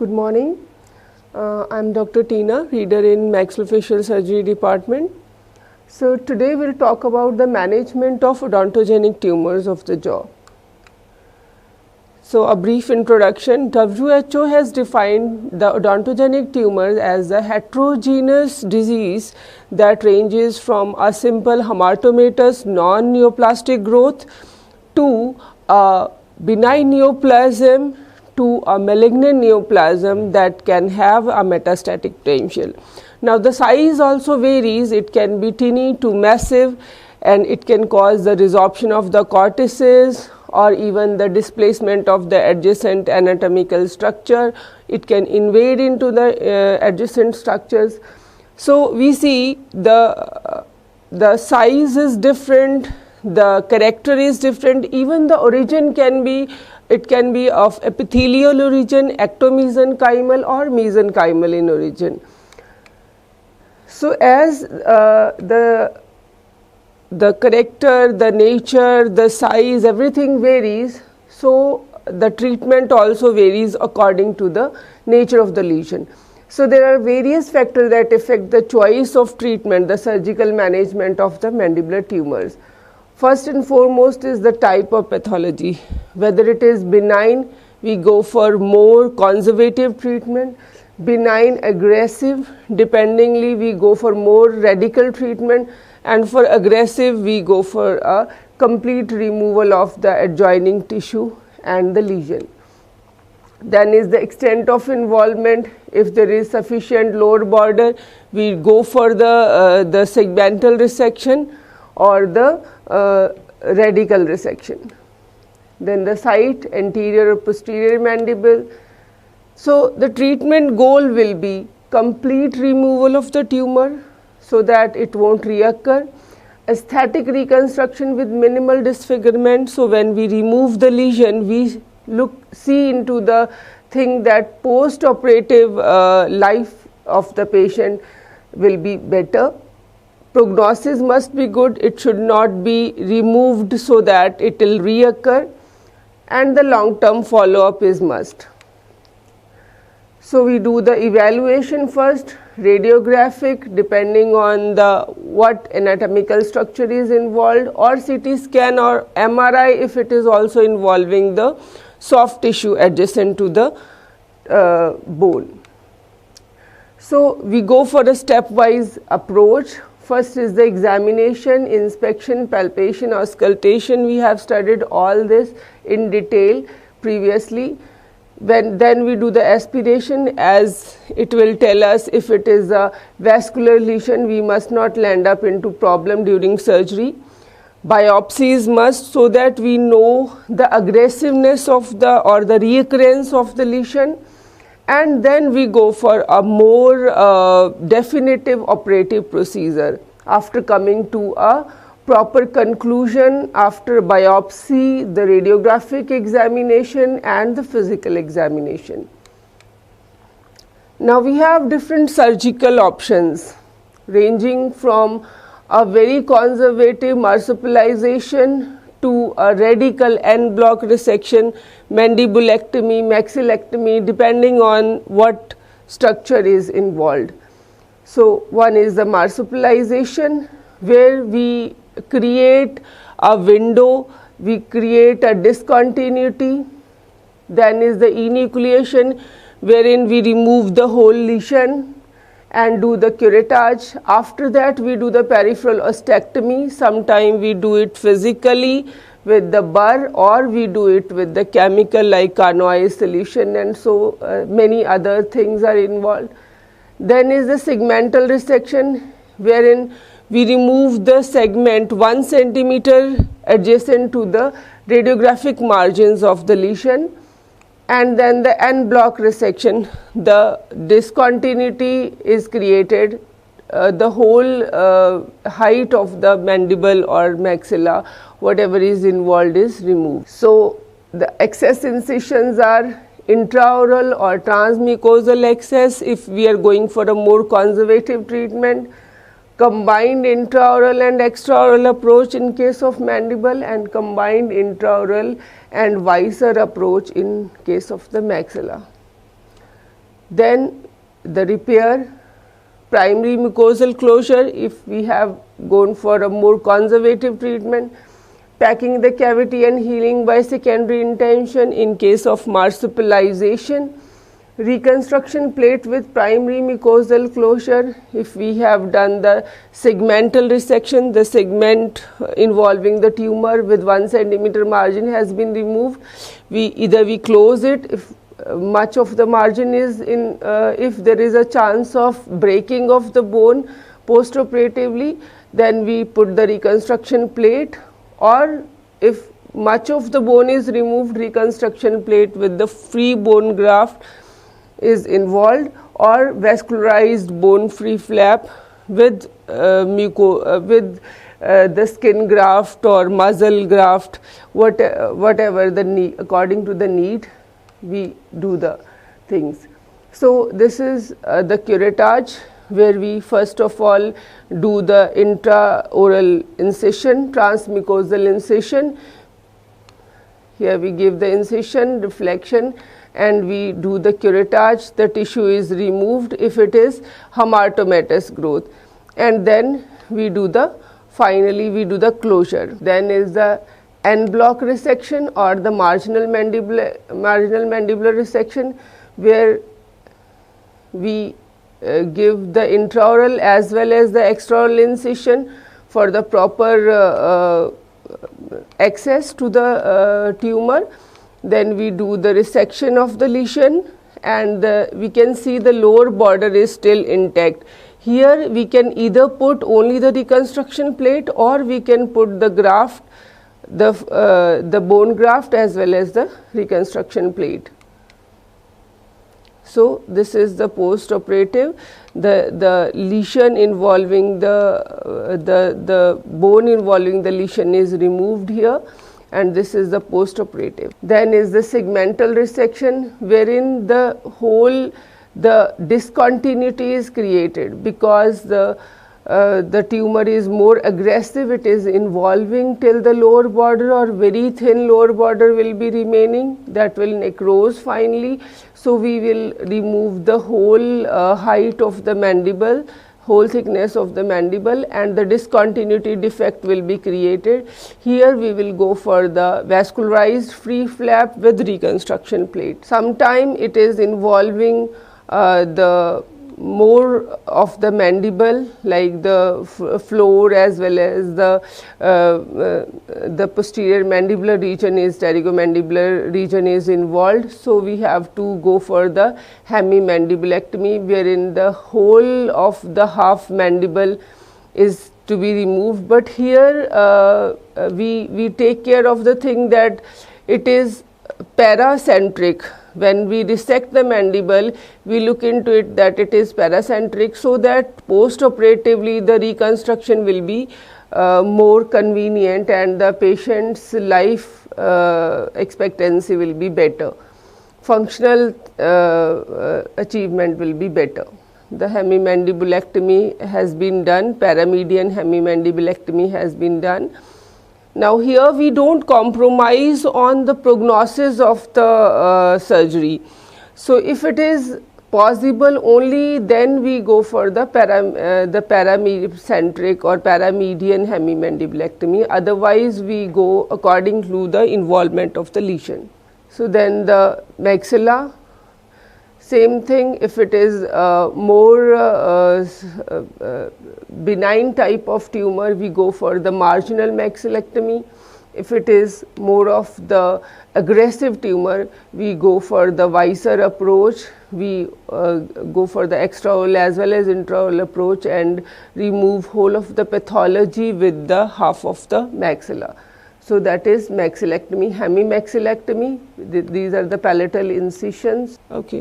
Good morning. I'm Dr. Teena, reader in Maxillofacial Surgery Department. So today we'll talk about the management of odontogenic tumors of the jaw. So a brief introduction. WHO has defined the odontogenic tumors as a heterogeneous disease that ranges from a simple hamartomatous non-neoplastic growth to a benign neoplasm to a malignant neoplasm that can have a metastatic potential. Now the size also varies. It can be teeny to massive, and it can cause the resorption of the cortices or even the displacement of the adjacent anatomical structure. It can invade into the adjacent structures. So we see the size is different, the character is different, even the origin can be, it can be of epithelial origin, ectomesenchymal or mesenchymal in origin. So as the character, the nature, the size, everything varies, so the treatment also varies according to the nature of the lesion. So there are various factors that affect the choice of treatment, the surgical management of the mandibular tumors. First and foremost is the type of pathology. Whether it is benign, we go for more conservative treatment. Benign, aggressive, dependingly we go for more radical treatment, and for aggressive we go for a complete removal of the adjoining tissue and the lesion. Then is the extent of involvement. If there is sufficient lower border, we go for the segmental resection or the radical resection. Then the site, anterior or posterior mandible. So the treatment goal will be complete removal of the tumor so that it won't reoccur, aesthetic reconstruction with minimal disfigurement. So when we remove the lesion, we see into the thing that post-operative life of the patient will be better. Prognosis must be good. It should not be removed so that it will reoccur, and the long-term follow-up is must. So we do the evaluation first, radiographic depending on what anatomical structure is involved, or CT scan or MRI if it is also involving the soft tissue adjacent to the bone. So we go for a stepwise approach. First is the examination, inspection, palpation, auscultation. We have studied all this in detail previously. Then we do the aspiration, as it will tell us if it is a vascular lesion, we must not land up into problem during surgery. Biopsies must, so that we know the aggressiveness of the reoccurrence of the lesion, and then we go for a more definitive operative procedure after coming to a proper conclusion after biopsy, the radiographic examination and the physical examination. Now we have different surgical options ranging from a very conservative marsupialization to a radical en bloc resection, mandibulectomy, maxillectomy, depending on what structure is involved. So one is the marsupialization, where we create a window, we create a discontinuity. Then is the enucleation, wherein we remove the whole lesion and do the curettage. After that we do the peripheral ostectomy. Sometimes we do it physically with the burr, or we do it with the chemical like carnoise solution, and so many other things are involved. Then is the segmental resection, wherein we remove the segment 1 centimeter adjacent to the radiographic margins of the lesion. And then the en bloc resection, the discontinuity is created, the whole height of the mandible or maxilla, whatever is involved, is removed. So the excess incisions are intraoral or transmucosal excess if we are going for a more conservative treatment, combined intraoral and extraoral approach in case of mandible, and combined intraoral and visor approach in case of the maxilla. Then the repair, primary mucosal closure if we have gone for a more conservative treatment, packing the cavity and healing by secondary intention in case of marsupialization, reconstruction plate with primary mucosal closure if we have done the segmental resection, the segment involving the tumor with 1 centimeter margin has been removed. Either we close it if much of the margin is in, if there is a chance of breaking of the bone postoperatively, then we put the reconstruction plate, or if much of the bone is removed, reconstruction plate with the free bone graft is involved, or vascularized bone free flap with the skin graft or muscle graft, whatever the need, according to the need we do the things. So this is the curettage, where we first of all do the intraoral incision, transmucosal incision. Here we give the incision, reflection, and we do the curettage. The tissue is removed if it is hamartomatous growth, and then we do the, finally we do the closure. Then is the en bloc resection or the marginal mandibular resection, where we give the intraoral as well as the extraoral incision for the proper access to the tumor. Then we do the resection of the lesion, and we can see the lower border is still intact. Here we can either put only the reconstruction plate, or we can put the graft, the bone graft as well as the reconstruction plate. So this is the post-operative. The lesion involving the bone involving the lesion is removed here, and this is the post-operative. Then is the segmental resection, wherein the discontinuity is created because the tumor is more aggressive. It is involving till the lower border, or very thin lower border will be remaining, that will necrose finally. So we will remove the whole height of the mandible, whole thickness of the mandible, and the discontinuity defect will be created. Here we will go for the vascularized free flap with reconstruction plate. Sometime it is involving the more of the mandible, like the floor as well as the posterior mandibular region is, pterygomandibular region is involved. So we have to go for the hemimandibulectomy, wherein the whole of the half mandible is to be removed. But here we take care of the thing that it is paracentric. When we dissect the mandible, we look into it that it is paracentric, so that post-operatively the reconstruction will be more convenient and the patient's life expectancy will be better. Functional achievement will be better. The hemimandibulectomy has been done, paramedian hemimandibulectomy has been done. Now here we don't compromise on the prognosis of the surgery. So if it is possible, only then we go for the paracentric or paramedian hemimandibulectomy. Otherwise we go according to the involvement of the lesion. So then the maxilla, same thing. If it is more benign type of tumor, we go for the marginal maxillectomy. If it is more of the aggressive tumor, we go for the Weiser approach. We go for the extraoral as well as intraoral approach and remove whole of the pathology with the half of the maxilla. So that is maxillectomy, hemimaxillectomy. These are the palatal incisions. Okay.